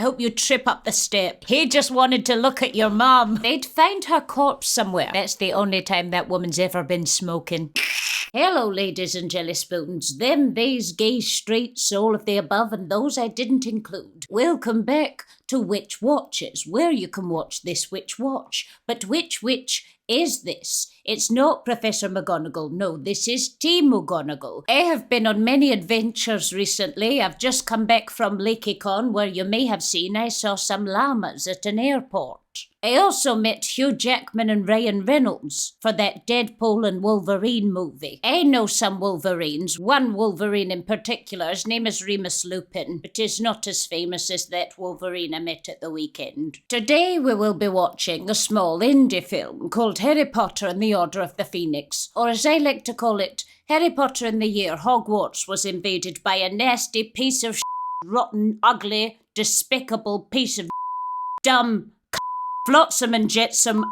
hope you trip up the step. He just wanted to look at your mum. They'd find her corpse somewhere. That's the only time that woman's ever been smoking. Hello, ladies and jelly spoons. Them, theys, gay, straights, all of the above, and those I didn't include. Welcome back to Witch Watches, where you can watch this Witch Watch. But which witch is this? It's not Professor McGonagall. No, this is Team McGonagall. I have been on many adventures recently. I've just come back from LakeCon, where you may have seen I saw some llamas at an airport. I also met Hugh Jackman and Ryan Reynolds for that Deadpool and Wolverine movie. I know some Wolverines, one Wolverine in particular. His name is Remus Lupin, but he's not as famous as that Wolverine I met at the weekend. Today we will be watching a small indie film called Harry Potter and the Order of the Phoenix, or as I like to call it, Harry Potter in the year Hogwarts was invaded by a nasty piece of rotten, ugly, despicable piece of dumb, flotsam and jetsam,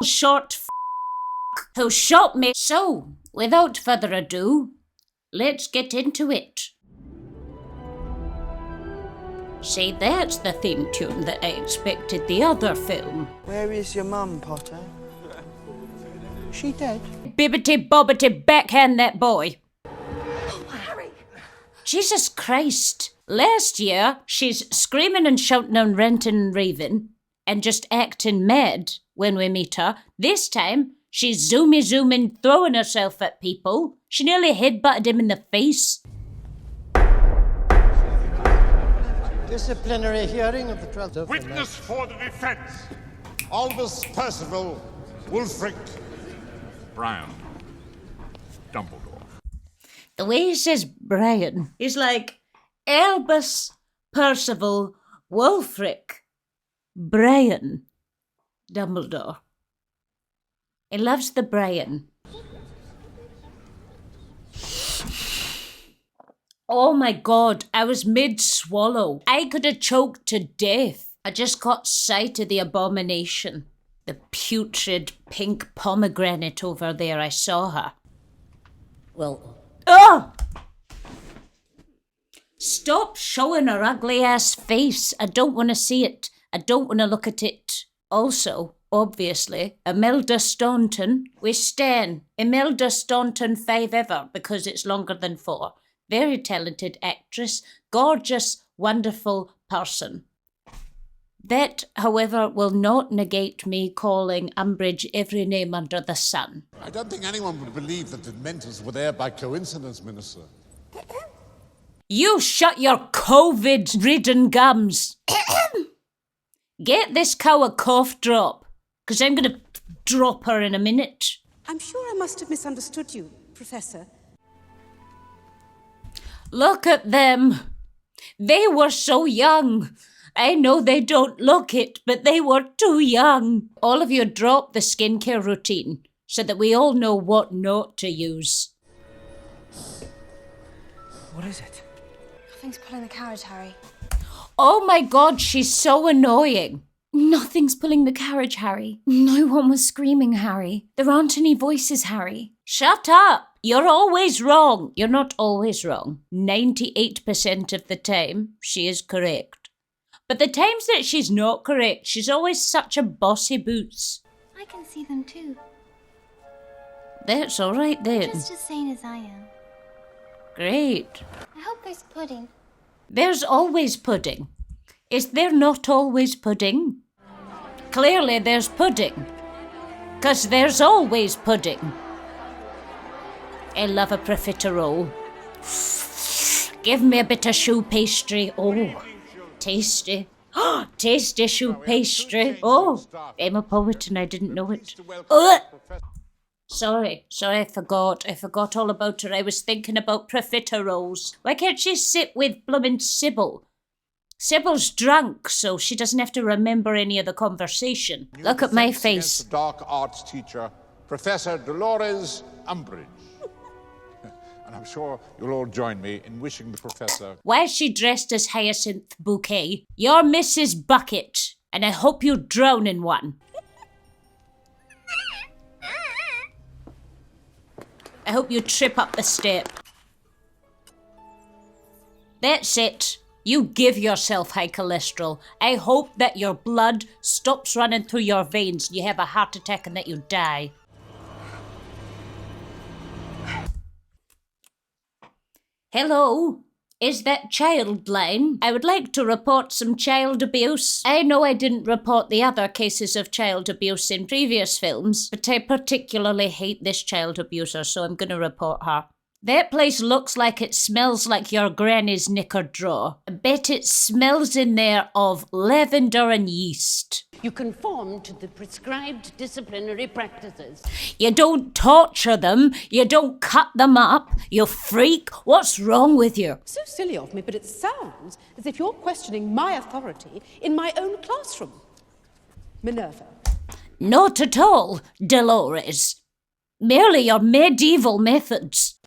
short who shot me. So, without further ado, let's get into it. See, that's the theme tune that I expected the other film. Where is your mum, Potter? Is she dead? Bibbity bobbity backhand that boy. Oh, Harry! Jesus Christ. Last year, she's screaming and shouting and ranting and raving and just acting mad when we meet her. This time, she's zooming, throwing herself at people. She nearly headbutted him in the face. Disciplinary hearing of the 12th of Witness for the defense. Albus Percival, Wulfric, Brown, Dumbledore. The way he says Brian, he's like Albus Percival, Wulfric, Brian, Dumbledore. He loves the Brian. Oh my God, I was mid-swallow. I could have choked to death. I just caught sight of the abomination. The putrid pink pomegranate over there, I saw her. Well, oh! Stop showing her ugly-ass face. I don't want to see it. I don't want to look at it. Also, obviously, Imelda Staunton. We stan Imelda Staunton 5 ever because it's longer than 4. Very talented actress, gorgeous, wonderful person. That, however, will not negate me calling Umbridge every name under the sun. I don't think anyone would believe that the Dementors were there by coincidence, Minister. You shut your COVID-ridden gums. Get this cow a cough drop, because I'm going to drop her in a minute. I'm sure I must have misunderstood you, Professor. Look at them. They were so young. I know they don't look it, but they were too young. All of you drop the skincare routine so that we all know what not to use. What is it? Nothing's pulling the carriage, Harry. Oh my God, she's so annoying. Nothing's pulling the carriage, Harry. No one was screaming, Harry. There aren't any voices, Harry. Shut up. You're always wrong. You're not always wrong. 98% of the time, she is correct. But the times that she's not correct, she's always such a bossy boots. I can see them too. That's all right then. Just as sane as I am. Great. I hope there's pudding. There's always pudding. Is there not always pudding? Clearly there's pudding. 'Cause there's always pudding. I love a profiterole. Give me a bit of choux pastry. Oh, tasty. Tasty choux pastry. Oh, I'm a poet and I didn't know it. Sorry, I forgot. I forgot all about her. I was thinking about profiteroles. Why can't she sit with bloomin' Sybil? Sybil's drunk, so she doesn't have to remember any of the conversation. Look at my face. The dark arts teacher, Professor Dolores Umbridge. And I'm sure you'll all join me in wishing the professor... Why is she dressed as Hyacinth Bouquet? You're Mrs. Bucket, and I hope you drown in one. I hope you trip up the step. That's it. You give yourself high cholesterol. I hope that your blood stops running through your veins, you have a heart attack and that you die. Hello? Is that child line? I would like to report some child abuse. I know I didn't report the other cases of child abuse in previous films, but I particularly hate this child abuser, so I'm gonna report her. That place looks like it smells like your granny's knicker drawer. I bet it smells in there of lavender and yeast. You conform to the prescribed disciplinary practices. You don't torture them. You don't cut them up. You freak. What's wrong with you? So silly of me, but it sounds as if you're questioning my authority in my own classroom. Minerva. Not at all, Dolores. Merely your medieval methods.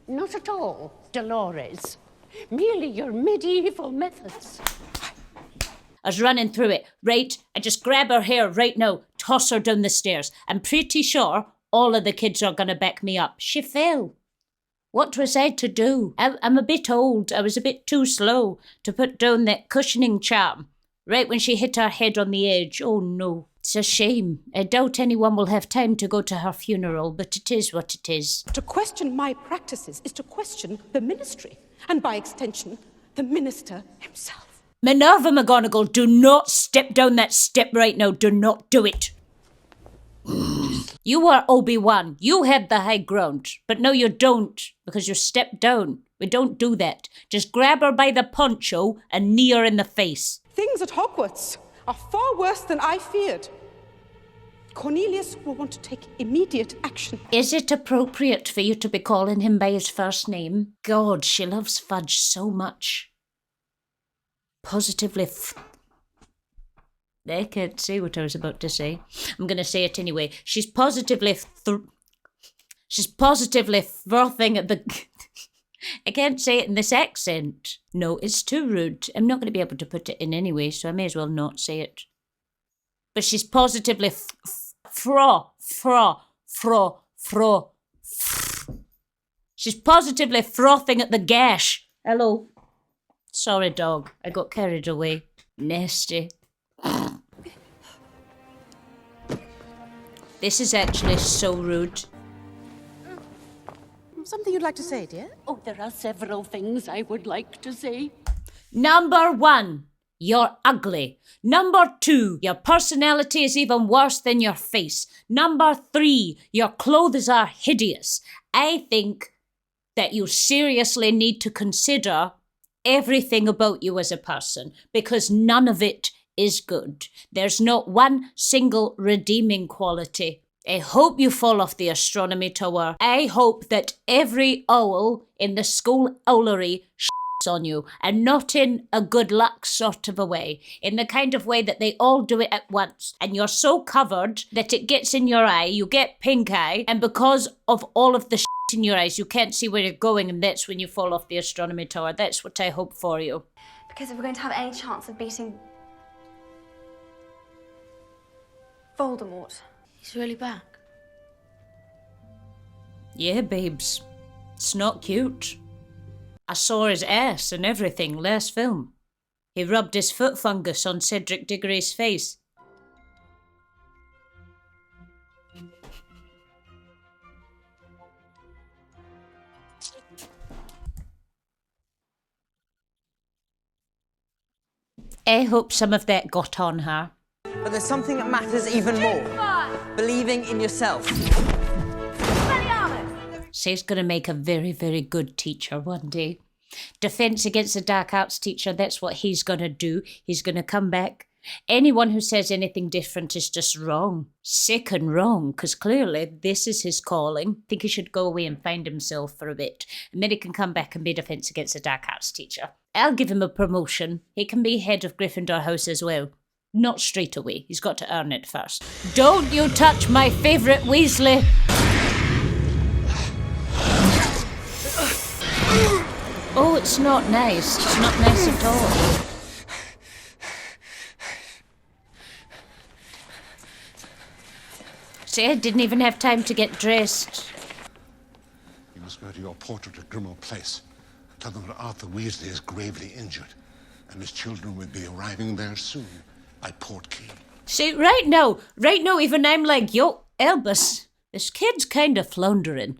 Not at all, Dolores. Merely your medieval methods. I was running through it. Right, I just grab her hair right now, toss her down the stairs. I'm pretty sure all of the kids are going to back me up. She fell. What was I to do? I'm a bit old. I was a bit too slow to put down that cushioning charm. Right when she hit her head on the edge. Oh no. It's a shame. I doubt anyone will have time to go to her funeral, but it is what it is. To question my practices is to question the ministry, and by extension, the minister himself. Minerva McGonagall, do not step down that step right now. Do not do it. You were Obi-Wan. You had the high ground. But no, you don't, because you stepped down. We don't do that. Just grab her by the poncho and knee her in the face. Things at Hogwarts are far worse than I feared. Cornelius will want to take immediate action. Is it appropriate for you to be calling him by his first name? God, she loves Fudge so much. Positively I can't say what I was about to say. I'm going to say it anyway. She's positively frothing at the... I can't say it in this accent. No, it's too rude. I'm not going to be able to put it in anyway, so I may as well not say it. But she's positively She's positively frothing at the gash. Hello. Sorry, dog. I got carried away. Nasty. This is actually so rude. Something you'd like to say, dear? Oh, there are several things I would like to say. Number 1, you're ugly. Number 2, your personality is even worse than your face. Number 3, your clothes are hideous. I think that you seriously need to consider everything about you as a person, because none of it is good. There's not one single redeeming quality. I hope you fall off the astronomy tower. I hope that every owl in the school owlery shits on you, and not in a good luck sort of a way, in the kind of way that they all do it at once, and you're so covered that it gets in your eye, you get pink eye, and because of all of the shit in your eyes, you can't see where you're going, and that's when you fall off the astronomy tower. That's what I hope for you. Because if we're going to have any chance of beating Voldemort, He's really back. Yeah, babes. It's not cute. I saw his ass and everything last film. He rubbed his foot fungus on Cedric Diggory's face. I hope some of that got on her. But there's something that matters even more. Believing in yourself. She's going to make a very, very good teacher one day. Defense against the dark arts teacher, that's what he's going to do. He's going to come back. Anyone who says anything different is just wrong. Sick and wrong, because clearly this is his calling. I think he should go away and find himself for a bit. And then he can come back and be defense against the dark arts teacher. I'll give him a promotion. He can be head of Gryffindor House as well. Not straight away. He's got to earn it first. Don't you touch my favourite Weasley! Oh, it's not nice. It's not nice at all. See, I didn't even have time to get dressed. You must go to your portrait at Grimmauld Place. Tell them that Arthur Weasley is gravely injured, and his children will be arriving there soon by Portkey. See, right now, even I'm like, yo, Albus, this kid's kind of floundering.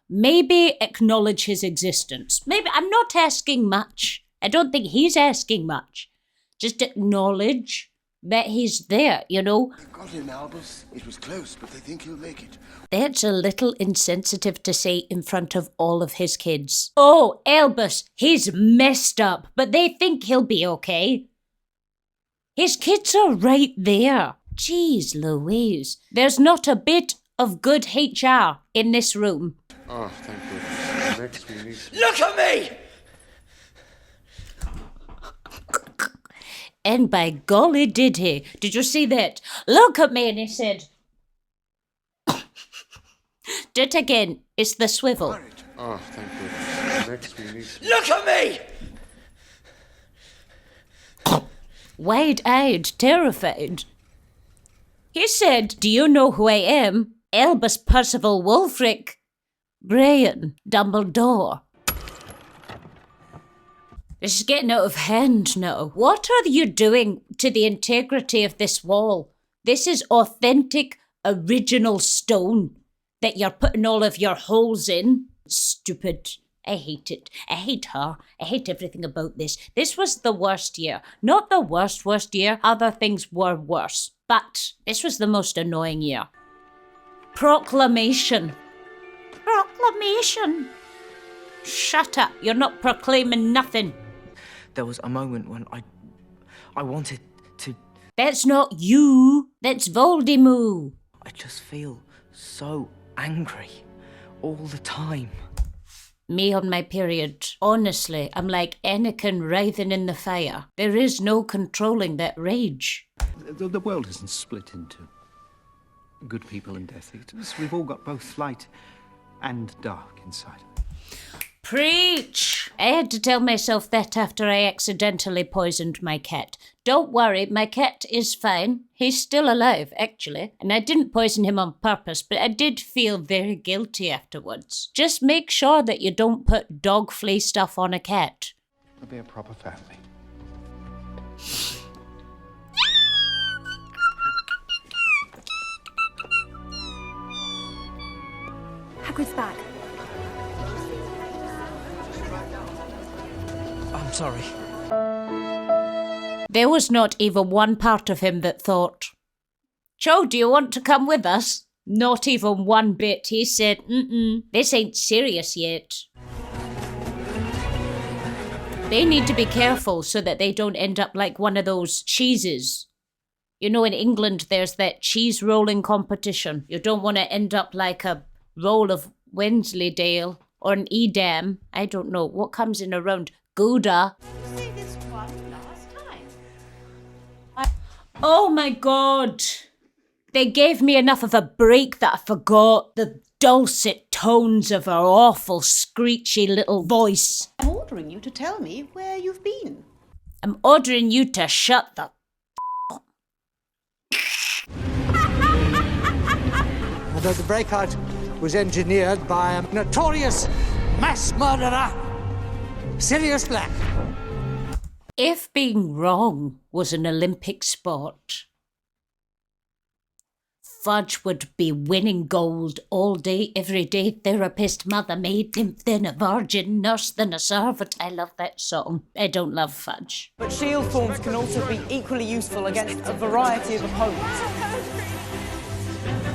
Maybe acknowledge his existence. Maybe, I'm not asking much. I don't think he's asking much. Just acknowledge that he's there, you know? They've got him, Albus. It was close, but they think he'll make it. That's a little insensitive to say in front of all of his kids. Oh, Albus, he's messed up, but they think he'll be okay. His kids are right there. Jeez Louise. There's not a bit of good HR in this room. Oh, thank goodness. Next we need... Look at me! And by golly did he. Did you see that? Look at me, and he said... Do it again. It's the swivel. Oh, thank goodness. Next we need... Look at me! Wide-eyed, terrified. He said, do you know who I am? Albus Percival Wulfric Brian Dumbledore. This is getting out of hand now. What are you doing to the integrity of this wall? This is authentic, original stone that you're putting all of your holes in. Stupid. I hate it. I hate her. I hate everything about this. This was the worst year. Not the worst year. Other things were worse. But this was the most annoying year. Proclamation. Proclamation. Shut up. You're not proclaiming nothing. There was a moment when I wanted to... That's not you. That's Voldemort. I just feel so angry all the time. Me on my period. Honestly, I'm like Anakin writhing in the fire. There is no controlling that rage. The world isn't split into good people and Death Eaters. We've all got both light and dark inside. Preach! I had to tell myself that after I accidentally poisoned my cat. Don't worry, my cat is fine. He's still alive, actually. And I didn't poison him on purpose, but I did feel very guilty afterwards. Just make sure that you don't put dog flea stuff on a cat. We'll be a proper family. Hagrid's back. I'm sorry. There was not even one part of him that thought, Cho, do you want to come with us? Not even one bit. He said, this ain't serious yet. They need to be careful so that they don't end up like one of those cheeses. You know, in England, there's that cheese rolling competition. You don't want to end up like a roll of Wensleydale or an Edam. I don't know. What comes in around? Gouda. See this one last time. Oh my God. They gave me enough of a break that I forgot the dulcet tones of her awful screechy little voice. I'm ordering you to tell me where you've been. I'm ordering you to shut the Although the breakout was engineered by a notorious mass murderer, Sirius Black. If being wrong was an Olympic sport, Fudge would be winning gold all day, every day. Therapist, mother, maid, nymph, then a virgin, nurse, then a servant. I love that song. I don't love Fudge. But shield forms can also be equally useful against a variety of opponents.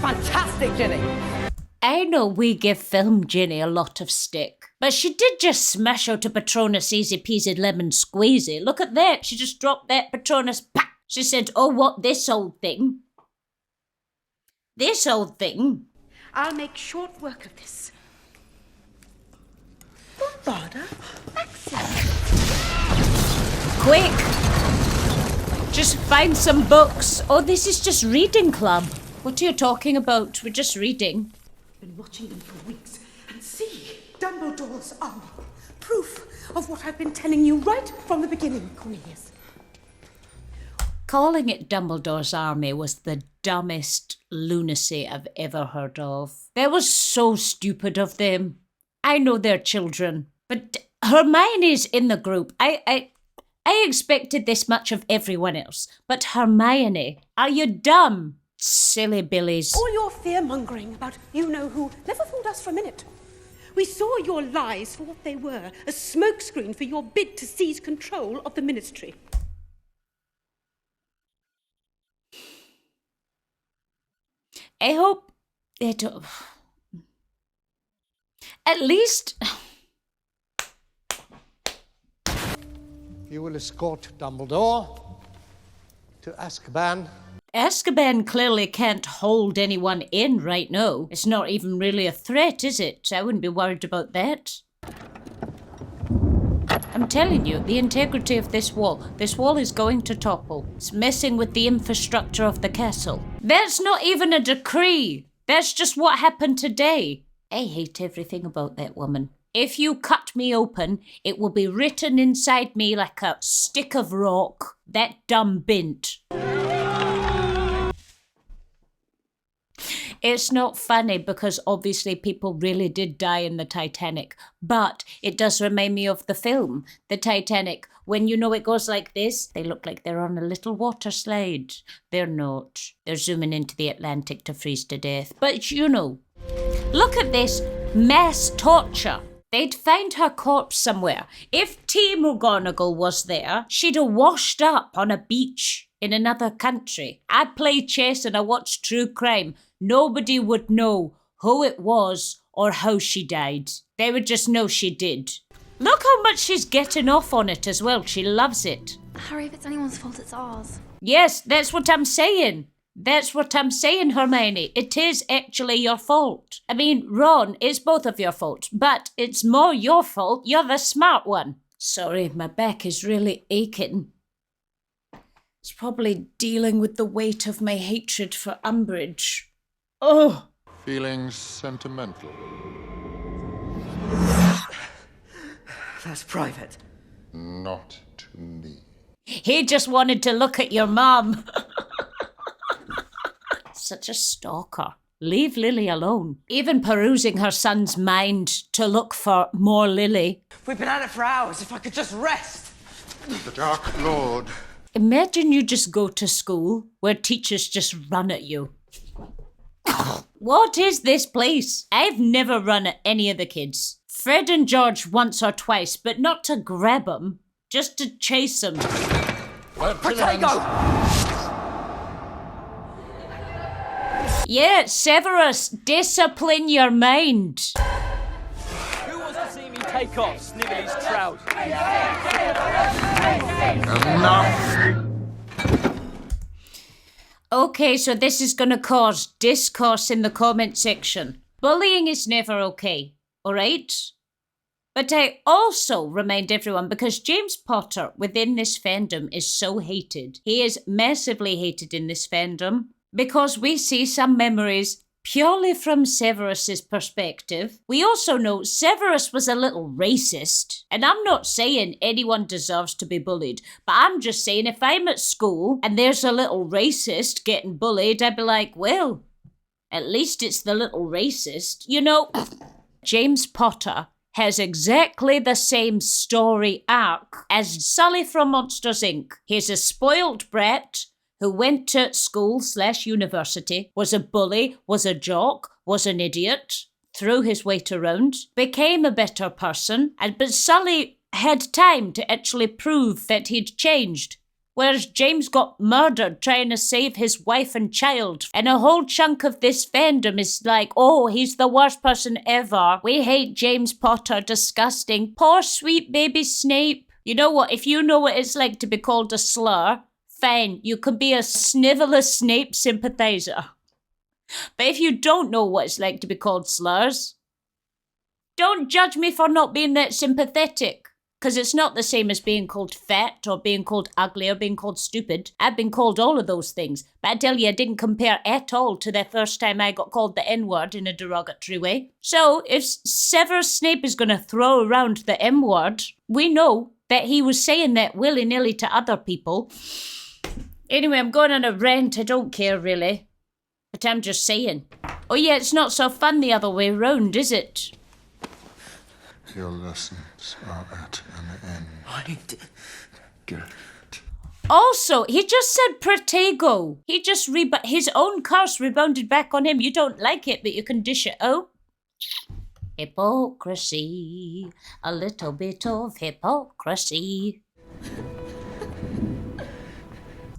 Fantastic, Ginny! I know we give film Ginny a lot of stick, but she did just smash out a Patronus easy peasy lemon squeezy. Look at that. She just dropped that Patronus. Pah! She said, oh, what, this old thing? This old thing? I'll make short work of this. Bombarda? Quick! Just find some books. Oh, this is just reading club. What are you talking about? We're just reading. Been watching them for weeks and see Dumbledore's army. Proof of what I've been telling you right from the beginning, Cornelius. Calling it Dumbledore's army was the dumbest lunacy I've ever heard of. That was so stupid of them. I know they're children, but Hermione's in the group. I expected this much of everyone else. But Hermione, are you dumb? Silly billies. All your fear-mongering about you-know-who never fooled us for a minute. We saw your lies for what they were, a smokescreen for your bid to seize control of the ministry. I hope they don't... At least... You will escort Dumbledore to Azkaban. Azkaban clearly can't hold anyone in right now. It's not even really a threat, is it? I wouldn't be worried about that. I'm telling you, the integrity of this wall is going to topple. It's messing with the infrastructure of the castle. That's not even a decree. That's just what happened today. I hate everything about that woman. If you cut me open, it will be written inside me like a stick of rock. That dumb bint. It's not funny because obviously people really did die in the Titanic, but it does remind me of the film, the Titanic. When you know it goes like this, they look like they're on a little water slide. They're not. They're zooming into the Atlantic to freeze to death. But you know, look at this mass torture. They'd find her corpse somewhere. If T. McGonagall was there, she'd have washed up on a beach in another country. I play chess and I watch true crime. Nobody would know who it was or how she died. They would just know she did. Look how much she's getting off on it as well. She loves it. Harry, if it's anyone's fault, it's ours. Yes, that's what I'm saying. That's what I'm saying, Hermione. It is actually your fault. I mean, Ron, it's both of your faults, but it's more your fault. You're the smart one. Sorry, my back is really aching. It's probably dealing with the weight of my hatred for Umbridge. Oh! Feeling sentimental? That's private. Not to me. He just wanted to look at your mum. Such a stalker. Leave Lily alone. Even perusing her son's mind to look for more Lily. We've been at it for hours. If I could just rest. The Dark Lord. Imagine you just go to school where teachers just run at you. What is this place? I've never run at any of the kids. Fred and George once or twice, but not to grab them, just to chase them. Protego! Yeah, Severus, discipline your mind. Who wants to see me take off Snively's trousers? Enough! Okay, so this is going to cause discourse in the comment section. Bullying is never okay, alright? But I also remind everyone, because James Potter within this fandom is so hated. He is massively hated in this fandom because we see some memories purely from Severus's perspective. We also know Severus was a little racist. And I'm not saying anyone deserves to be bullied, but I'm just saying if I'm at school and there's a little racist getting bullied, I'd be like, well, at least it's the little racist. You know, James Potter has exactly the same story arc as Sully from Monsters, Inc. He's a spoiled brat who went to school/university, was a bully, was a jock, was an idiot, threw his weight around, became a better person, but Sully had time to actually prove that he'd changed. Whereas James got murdered trying to save his wife and child. And a whole chunk of this fandom is like, oh, he's the worst person ever. We hate James Potter, disgusting. Poor sweet baby Snape. You know what, if you know what it's like to be called a slur, fine, you can be a snivelous Snape sympathizer. But if you don't know what it's like to be called slurs, don't judge me for not being that sympathetic. Because it's not the same as being called fat or being called ugly or being called stupid. I've been called all of those things. But I tell you, I didn't compare at all to the first time I got called the N-word in a derogatory way. So if Severus Snape is going to throw around the M-word, we know that he was saying that willy-nilly to other people. Anyway, I'm going on a rant. I don't care, really. But I'm just saying. Oh yeah, it's not so fun the other way round, is it? Your lesson. Words are at an end. Get it. Also, he just said protego. He just his own curse rebounded back on him. You don't like it, but you can dish it out. Hypocrisy. A little bit of hypocrisy.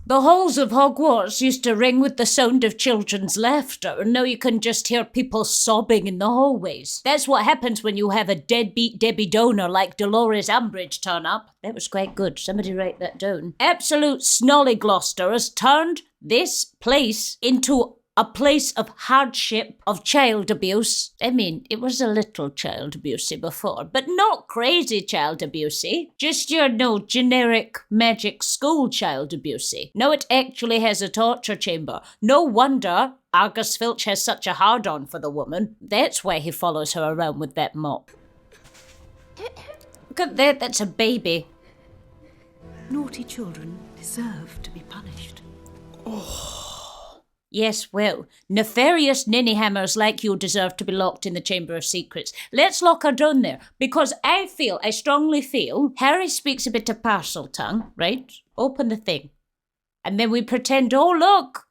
The halls of Hogwarts used to ring with the sound of children's laughter, and now you can just hear people sobbing in the hallways. That's what happens when you have a deadbeat Debbie Downer like Dolores Umbridge turn up. That was quite good. Somebody write that down. Absolute Snolly Gloucester has turned this place into a place of hardship, of child abuse. I mean, it was a little child abusey before, but not crazy child abusey. Just your generic magic school child abusey. Now it actually has a torture chamber. No wonder Argus Filch has such a hard-on for the woman. That's why he follows her around with that mop. Look at that, that's a baby. Naughty children deserve to be punished. Yes, well, nefarious ninnyhammers like you deserve to be locked in the Chamber of Secrets. Let's lock her down there, because I strongly feel, Harry speaks a bit of parcel tongue, right? Open the thing. And then we pretend, oh look,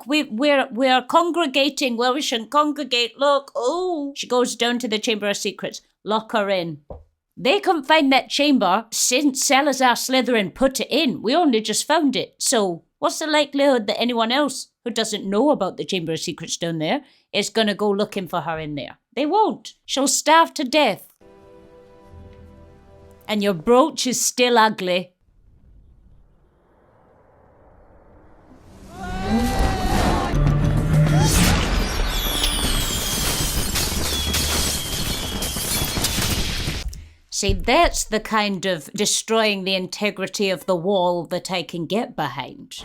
we're congregating. Well, we shouldn't congregate, look, oh. She goes down to the Chamber of Secrets. Lock her in. They couldn't find that chamber since Salazar Slytherin put it in. We only just found it, so what's the likelihood that anyone else who doesn't know about the Chamber of Secrets down there is going to go looking for her in there? They won't. She'll starve to death. And your brooch is still ugly. See, that's the kind of destroying the integrity of the wall that I can get behind.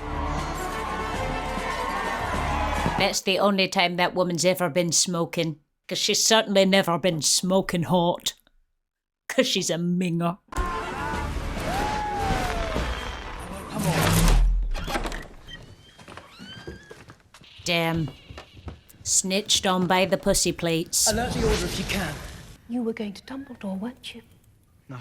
That's the only time that woman's ever been smoking. Because she's certainly never been smoking hot. Because she's a minger. Damn. Snitched on by the pussy plates. Alert the order if you can. You were going to Dumbledore, weren't you? No.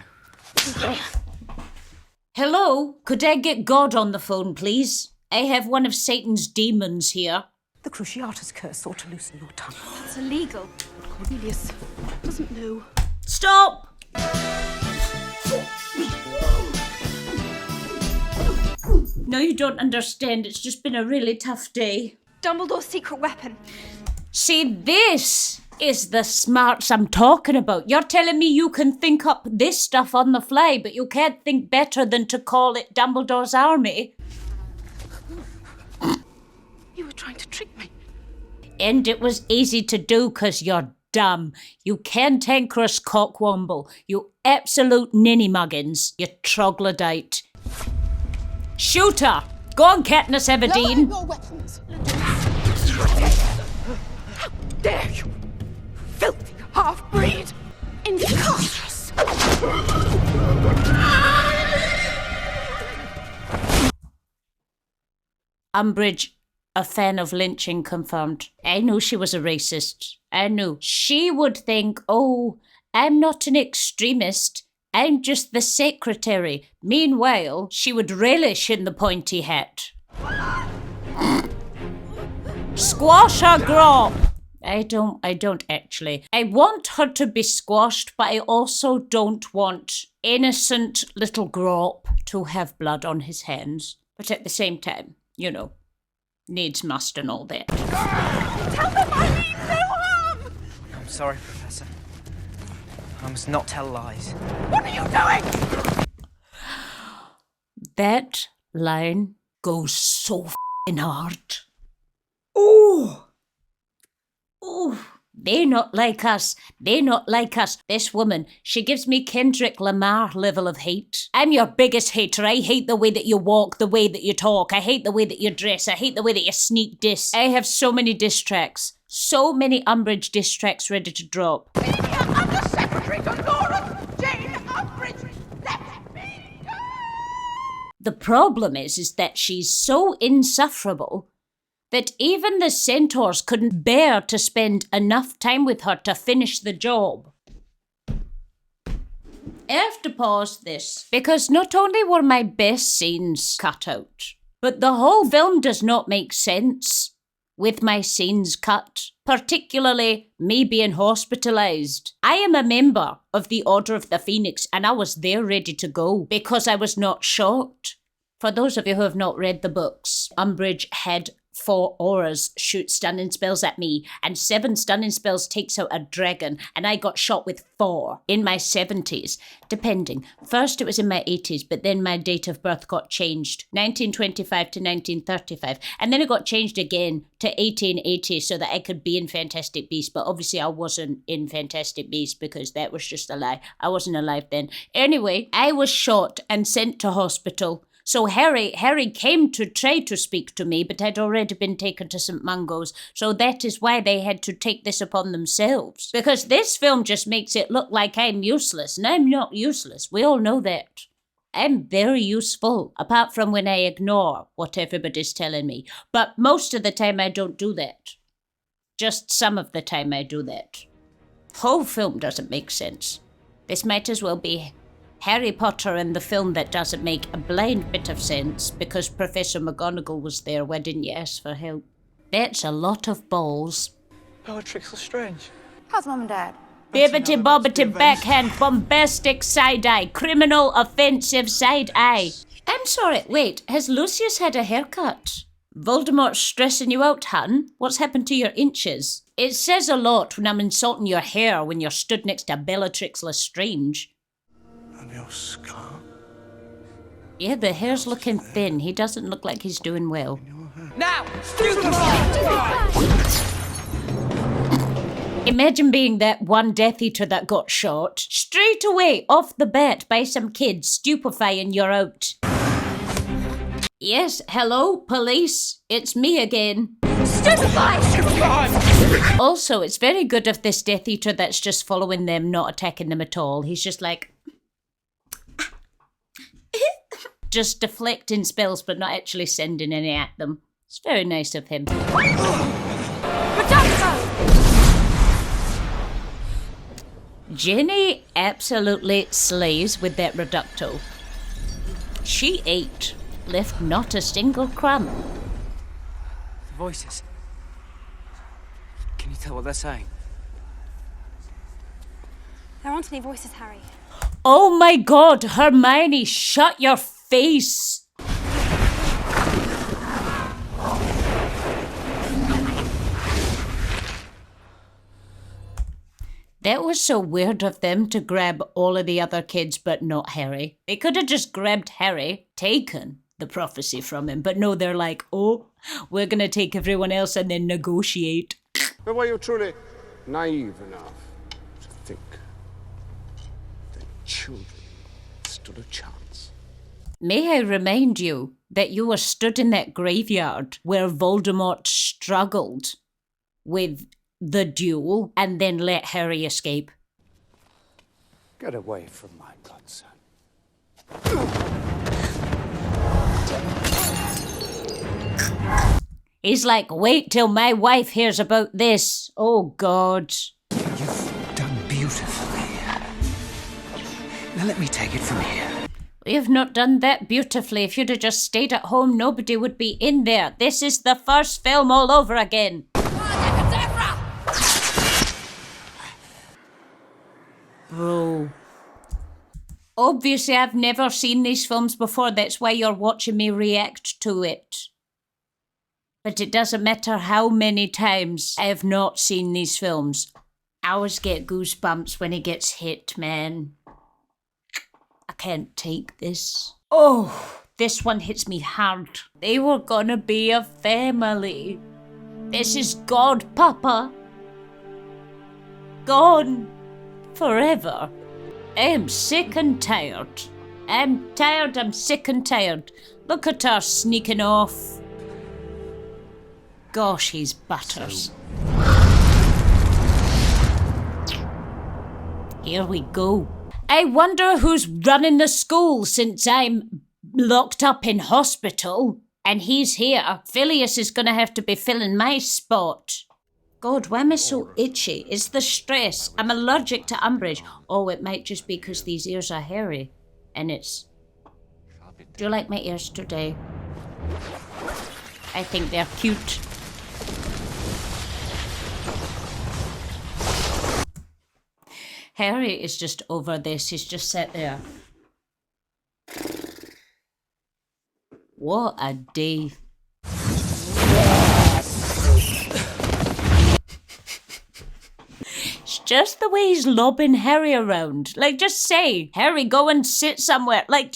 Hello? Could I get God on the phone, please? I have one of Satan's demons here. The Cruciatus curse ought to loosen your tongue. It's illegal. Cornelius doesn't know. Stop! No, you don't understand. It's just been a really tough day. Dumbledore's secret weapon. See, this is the smarts I'm talking about. You're telling me you can think up this stuff on the fly, but you can't think better than to call it Dumbledore's army. You were trying to trick me. And it was easy to do because you're dumb. You cantankerous cockwomble. You absolute ninny muggins. You troglodyte. Shoot her! Go on, Katniss Everdeen. Lower your weapons. How dare you! Filthy half-breed! Incautious! Umbridge, a fan of lynching, confirmed. I knew she was a racist. I knew. She would think, oh, I'm not an extremist. I'm just the secretary. Meanwhile, she would relish in the pointy hat. Squash her, Grop! I don't actually. I want her to be squashed, but I also don't want innocent little Grop to have blood on his hands. But at the same time, you know, needs must and all that. Tell them I mean no harm! I'm sorry, Professor. I must not tell lies. What are you doing? That line goes so f***ing hard. Ooh! Ooh! They're not like us. They're not like us. This woman, she gives me Kendrick Lamar level of hate. I'm your biggest hater. I hate the way that you walk, the way that you talk. I hate the way that you dress. I hate the way that you sneak diss. I have so many diss tracks. So many Umbridge diss tracks ready to drop. Under Secretary Dolores Jane Umbridge, let me go! The problem is that she's so insufferable that even the centaurs couldn't bear to spend enough time with her to finish the job. I have to pause this because not only were my best scenes cut out, but the whole film does not make sense with my scenes cut, particularly me being hospitalised. I am a member of the Order of the Phoenix and I was there ready to go because I was not shot. For those of you who have not read the books, Umbridge had 4 auras shoot stunning spells at me, and 7 stunning spells takes out a dragon, and I got shot with 4 in my 70s, depending. First it was in my 80s, but then my date of birth got changed, 1925 to 1935, and then it got changed again to 1880 so that I could be in Fantastic Beasts, but obviously I wasn't in Fantastic Beasts because that was just a lie. I wasn't alive then. Anyway, I was shot and sent to hospital. So Harry came to try to speak to me, but had already been taken to St. Mungo's. So that is why they had to take this upon themselves. Because this film just makes it look like I'm useless, and I'm not useless. We all know that. I'm very useful, apart from when I ignore what everybody's telling me. But most of the time I don't do that. Just some of the time I do that. Whole film doesn't make sense. This might as well be Harry Potter and the film that doesn't make a blind bit of sense because Professor McGonagall was there. Why didn't you ask for help? That's a lot of balls. Bellatrix Lestrange. How's Mum and Dad? Bibbity bobbity backhand bombastic side eye. Criminal offensive side eye. I'm sorry, wait, has Lucius had a haircut? Voldemort's stressing you out, hun? What's happened to your inches? It says a lot when I'm insulting your hair when you're stood next to Bellatrix Lestrange. And your scar? Yeah, the hair's looking thin. He doesn't look like he's doing well. Now! Imagine being that one Death Eater that got shot. Straight away, off the bat, by some kid, stupefying you're out. Yes, hello, police. It's me again. Stupefy! Also, it's very good of this Death Eater that's just following them, not attacking them at all. He's just like... just deflecting spells but not actually sending any at them. It's very nice of him. Ginny absolutely slays with that reducto. She ate, left not a single crumb. The voices. Can you tell what they're saying? There aren't any voices, Harry. Oh my god, Hermione, shut your face! That was so weird of them to grab all of the other kids but not Harry. They could have just grabbed Harry, taken the prophecy from him, but no, they're like, oh, we're gonna take everyone else and then negotiate. But were you truly naive enough to think that children stood a chance? May I remind you that you were stood in that graveyard where Voldemort struggled with the duel and then let Harry escape. Get away from my godson. He's like, wait till my wife hears about this. Oh, God. You've done beautifully. Now let me take it from here. We have not done that beautifully. If you'd have just stayed at home, nobody would be in there. This is the first film all over again. Bro. Obviously, I've never seen these films before. That's why you're watching me react to it. But it doesn't matter how many times I have not seen these films. I always get goosebumps when he gets hit, man. I can't take this. Oh, this one hits me hard. They were gonna be a family. This is God, Papa. Gone. Forever. I am sick and tired. I'm tired, I'm sick and tired. Look at her sneaking off. Gosh, he's butters. Here we go. I wonder who's running the school since I'm locked up in hospital and he's here. Phileas is going to have to be filling my spot. God, why am I so itchy? It's the stress. I'm allergic to Umbridge. Oh, it might just be because these ears are hairy. And it's... Do you like my ears today? I think they're cute. Harry is just over this. He's just sat there. What a day. It's just the way he's lobbing Harry around. Like, just say, Harry, go and sit somewhere. Like,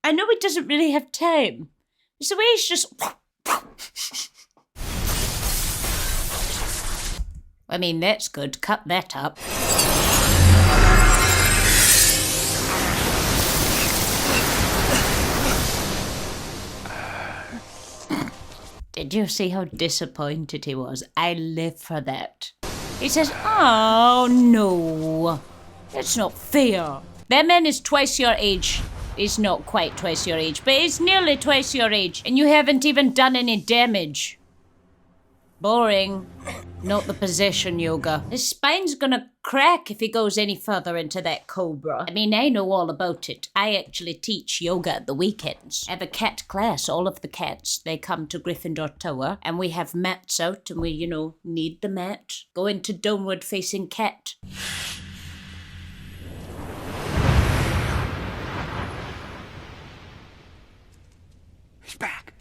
I know he doesn't really have time. It's the way he's just... I mean, that's good. Cut that up. Did you see how disappointed he was? I live for that. He says, oh no, it's not fair. That man is twice your age. He's not quite twice your age, but he's nearly twice your age, and you haven't even done any damage. Boring. Not the possession yoga. His spine's gonna crack if he goes any further into that cobra. I mean, I know all about it. I actually teach yoga at the weekends. I have a cat class. All of the cats, they come to Gryffindor Tower, and we have mats out, and we, you know, need the mat. Go into downward facing cat. He's back.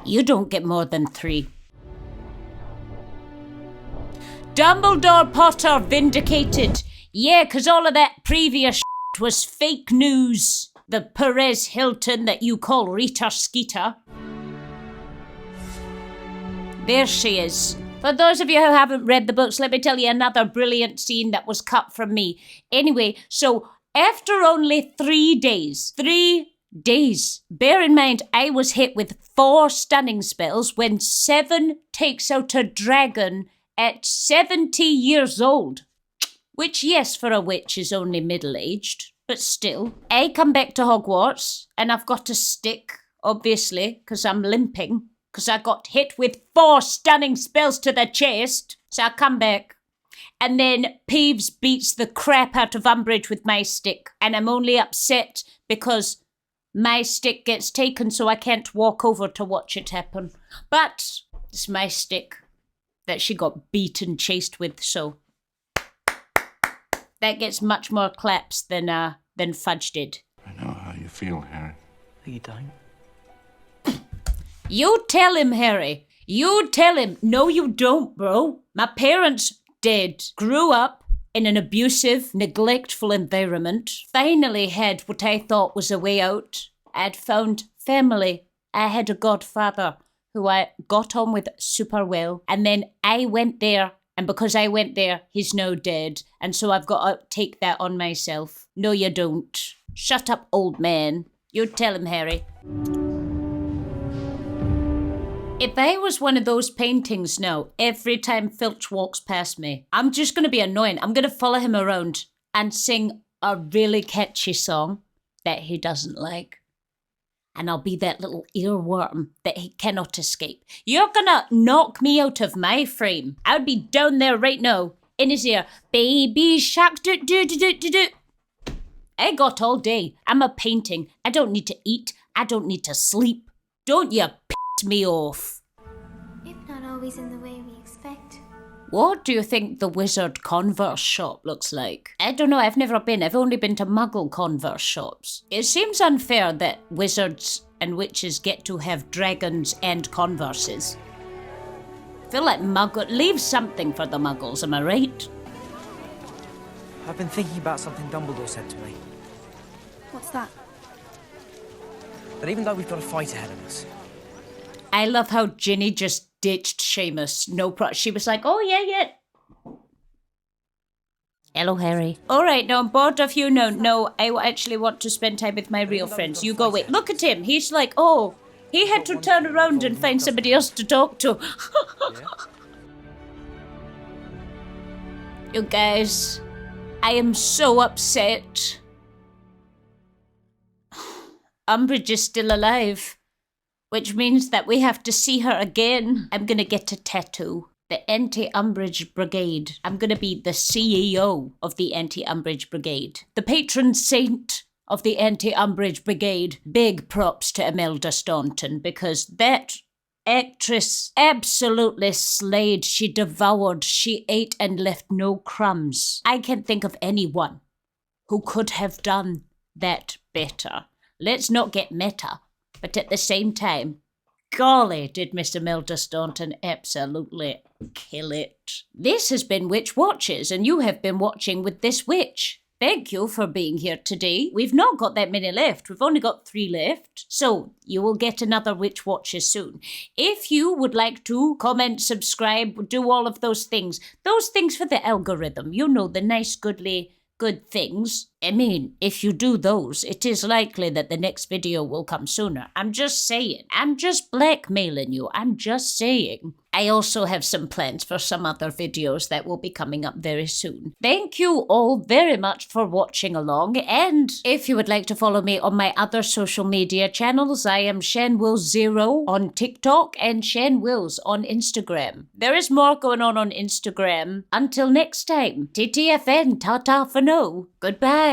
You don't get more than 3. Dumbledore Potter vindicated. Yeah, 'cause all of that previous shit was fake news. The Perez Hilton that you call Rita Skeeter. There she is. For those of you who haven't read the books, let me tell you another brilliant scene that was cut from me. Anyway, so after only 3 days, 3 days. Bear in mind, I was hit with 4 stunning spells when 7 takes out a dragon at 70 years old. Which, yes, for a witch is only middle-aged, but still. I come back to Hogwarts, and I've got a stick, obviously, because I'm limping, because I got hit with 4 stunning spells to the chest. So I come back, and then Peeves beats the crap out of Umbridge with my stick, and I'm only upset because my stick gets taken, so I can't walk over to watch it happen. But it's my stick that she got beaten, chased with, so that gets much more claps than Fudge did. I know how you feel, Harry. You don't. You tell him, Harry. You tell him. No, you don't, bro. My parents did. Grew up in an abusive, neglectful environment. Finally had what I thought was a way out. I'd found family. I had a godfather who I got on with super well. And then I went there, and because I went there, he's now dead. And so I've got to take that on myself. No, you don't. Shut up, old man. You tell him, Harry. If I was one of those paintings now, every time Filch walks past me, I'm just going to be annoying. I'm going to follow him around and sing a really catchy song that he doesn't like. And I'll be that little earworm that he cannot escape. You're going to knock me out of my frame. I would be down there right now in his ear. Baby shark, do do do do do do. I got all day. I'm a painting. I don't need to eat. I don't need to sleep. Don't you me off. If not always in the way we expect. What do you think the wizard Converse shop looks like? I don't know, I've never been. I've only been to Muggle Converse shops. It seems unfair that wizards and witches get to have dragons and Converses. I feel like Muggle... Leave something for the Muggles, am I right? I've been thinking about something Dumbledore said to me. What's that? That even though we've got a fight ahead of us, I love how Ginny just ditched Seamus. She was like, oh, yeah. Hello, Harry. All right, now I'm bored of you. No, I actually want to spend time with my real friends. You go away. Look at him. He's like, oh, he had to turn around and find somebody else to talk to. You guys, I am so upset. Umbridge is still alive, which means that we have to see her again. I'm gonna get a tattoo. The Anti-Umbridge Brigade. I'm gonna be the CEO of the Anti-Umbridge Brigade. The patron saint of the Anti-Umbridge Brigade. Big props to Imelda Staunton, because that actress absolutely slayed. She devoured, she ate and left no crumbs. I can't think of anyone who could have done that better. Let's not get meta, but at the same time, golly, did Miss Imelda Staunton absolutely kill it. This has been Witch Watches, and you have been watching with this witch. Thank you for being here today. We've not got that many left. We've only got 3 left. So you will get another Witch Watches soon. If you would like to comment, subscribe, do all of those things for the algorithm, you know, the nice, good things. I mean, if you do those, it is likely that the next video will come sooner. I'm just saying. I'm just blackmailing you. I'm just saying. I also have some plans for some other videos that will be coming up very soon. Thank you all very much for watching along, and if you would like to follow me on my other social media channels, I am ShanWills0 on TikTok and ShanWills on Instagram. There is more going on Instagram. Until next time, TTFN, ta-ta for now. Goodbye.